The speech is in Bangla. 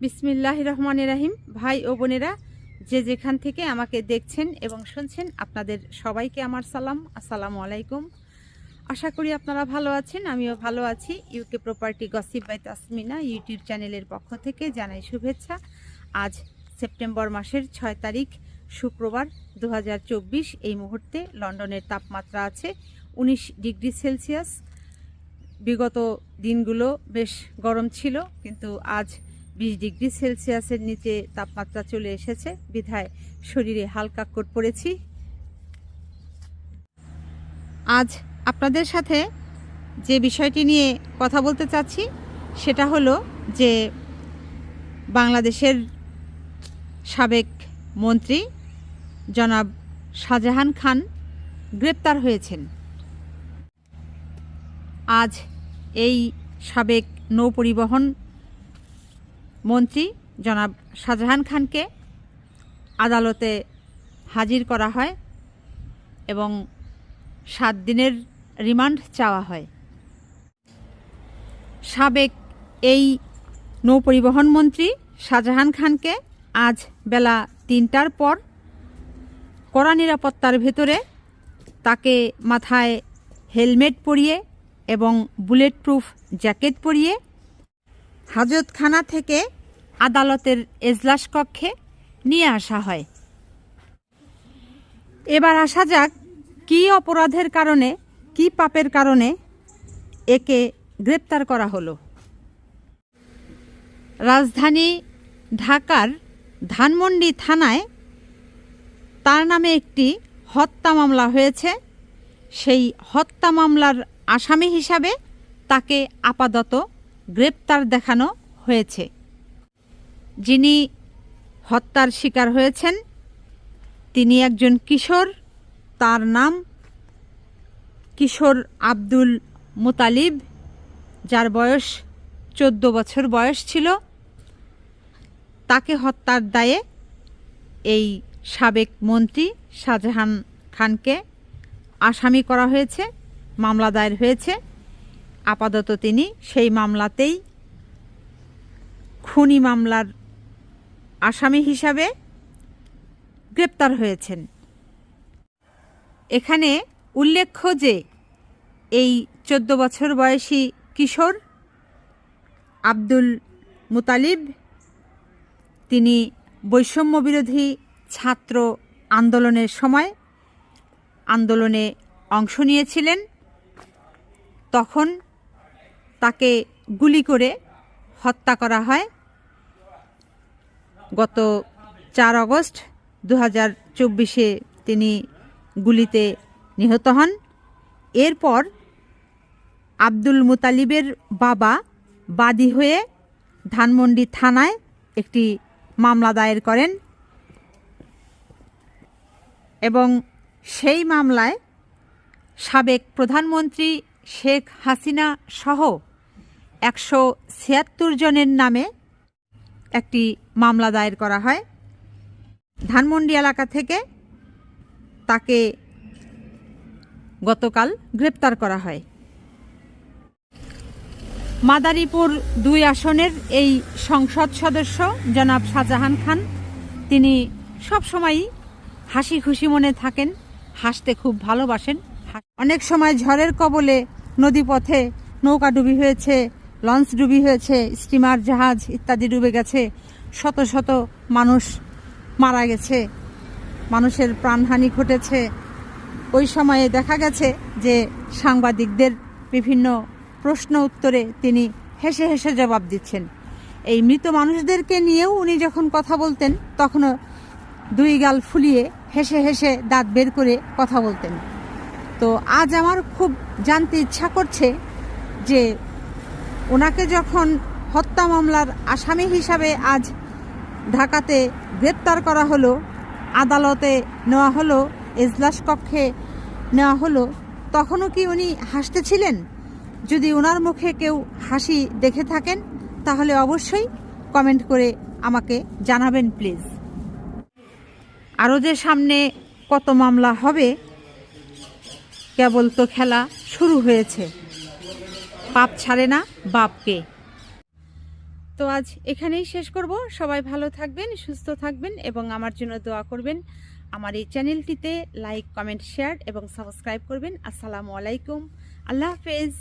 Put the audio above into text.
বিসমিল্লাহির রহমানির রহিম। ভাই ও বোনেরা, যে যেখান থেকে আমাকে দেখছেন এবং শুনছেন, আপনাদের সবাইকে আমার সালাম, আসসালামু আলাইকুম। আশা করি আপনারা ভালো আছেন, আমিও ভালো আছি। UK property gossip by Tasmina YouTube চ্যানেলের পক্ষ থেকে জানাই শুভেচ্ছা। আজ সেপ্টেম্বর মাসের 6 তারিখ শুক্রবার 2024। এই মুহূর্তে লন্ডনের তাপমাত্রা আছে 19 ডিগ্রি সেলসিয়াস। বিগত দিনগুলো বেশ গরম ছিল, কিন্তু আজ 20 ডিগ্রি সেলসিয়াসের নিচে তাপমাত্রা চলে এসেছে, বিধায় শরীরে হালকা কোট পড়েছি। আজ আপনাদের সাথে যে বিষয়টি নিয়ে কথা বলতে চাচ্ছি সেটা হলো যে বাংলাদেশের সাবেক মন্ত্রী জনাব শাহজাহান খান গ্রেপ্তার হয়েছেন। আজ এই সাবেক নৌপরিবহন মন্ত্রী জনাব শাহজাহান খানকে আদালতে হাজির করা হয় এবং 7 দিনের রিমান্ড চাওয়া হয়। সাবেক এই নৌপরিবহন মন্ত্রী শাহজাহান খানকে আজ বেলা 3টার পর কড়া নিরাপত্তার ভেতরে তাকে মাথায় হেলমেট পরিয়ে এবং বুলেট প্রুফ জ্যাকেট পরিয়ে হাজতখানা থেকে আদালতের এজলাস কক্ষে নিয়ে আসা হয়। এবার আসা যাক, কী অপরাধের কারণে, কী পাপের কারণে একে গ্রেপ্তার করা হলো। রাজধানী ঢাকার ধানমন্ডি থানায় তার নামে একটি হত্যা মামলা হয়েছে। সেই হত্যা মামলার আসামি হিসাবে তাকে আপাতত গ্রেপ্তার দেখানো হয়েছে। যিনি হত্যার শিকার হয়েছেন তিনি একজন কিশোর, তার নাম কিশোর আব্দুল মুতালিব, যার বয়স 14 বছর বয়স ছিল। তাকে হত্যার দায়ে এই সাবেক মন্ত্রী শাহজাহান খানকে আসামি করা হয়েছে, মামলা দায়ের হয়েছে। আপাতত তিনি সেই মামলাতেই খুনি মামলার আসামি হিসাবে গ্রেপ্তার হয়েছেন। এখানে উল্লেখ্য যে এই 14 বছর বয়সী কিশোর আব্দুল মুতালিব তিনি বৈষম্য বিরোধী ছাত্র আন্দোলনের সময় আন্দোলনে অংশ নিয়েছিলেন। তখন তাকে গুলি করে হত্যা করা হয়। গত 4 আগস্ট 2024 তিনি গুলিতে নিহত হন। এরপর আব্দুল মুতালিবের বাবা বাদী হয়ে ধানমন্ডি থানায় একটি মামলা দায়ের করেন এবং সেই মামলায় সাবেক প্রধানমন্ত্রী শেখ হাসিনা সহ 176 জনের নামে একটি মামলা দায়ের করা হয়। ধানমন্ডি এলাকা থেকে তাকে গতকাল গ্রেপ্তার করা হয়। মাদারীপুর 2 আসনের এই সংসদ সদস্য জনাব শাহজাহান খান তিনি সবসময়ই হাসি খুশি মনে থাকেন, হাসতে খুব ভালোবাসেন। অনেক সময় ঝড়ের কবলে নদীপথে নৌকা ডুবি হয়েছে, লঞ্চ ডুবি হয়েছে, স্টিমার জাহাজ ইত্যাদি ডুবে গেছে, শত শত মানুষ মারা গেছে, মানুষের প্রাণহানি ঘটেছে। ওই সময়ে দেখা গেছে যে সাংবাদিকদের বিভিন্ন প্রশ্ন উত্তরে তিনি হেসে হেসে জবাব দিচ্ছেন। এই মৃত মানুষদেরকে নিয়েও উনি যখন কথা বলতেন তখনও 2 গাল ফুলিয়ে হেসে হেসে দাঁত বের করে কথা বলতেন। তো আজ আমার খুব জানতে ইচ্ছা করছে যে ওনাকে যখন হত্যা মামলার আসামি হিসাবে আজ ঢাকাতে গ্রেপ্তার করা হলো, আদালতে নেওয়া হলো, এজলাস কক্ষে নেওয়া হলো, তখনও কি উনি হাসতেছিলেন? যদি ওনার মুখে কেউ হাসি দেখে থাকেন তাহলে অবশ্যই কমেন্ট করে আমাকে জানাবেন প্লিজ। আরও যে সামনে কত মামলা হবে, কেবল তো খেলা শুরু হয়েছে। পাপ ছাড়ে না বাপকে। তো আজ এখানেই শেষ করব। সবাই ভালো থাকবেন, সুস্থ থাকবেন এবং আমার জন্য দোয়া করবেন। আমার এই চ্যানেলটিতে লাইক, কমেন্ট, শেয়ার এবং সাবস্ক্রাইব করবেন। আসসালামু আলাইকুম, আল্লাহ হাফেজ।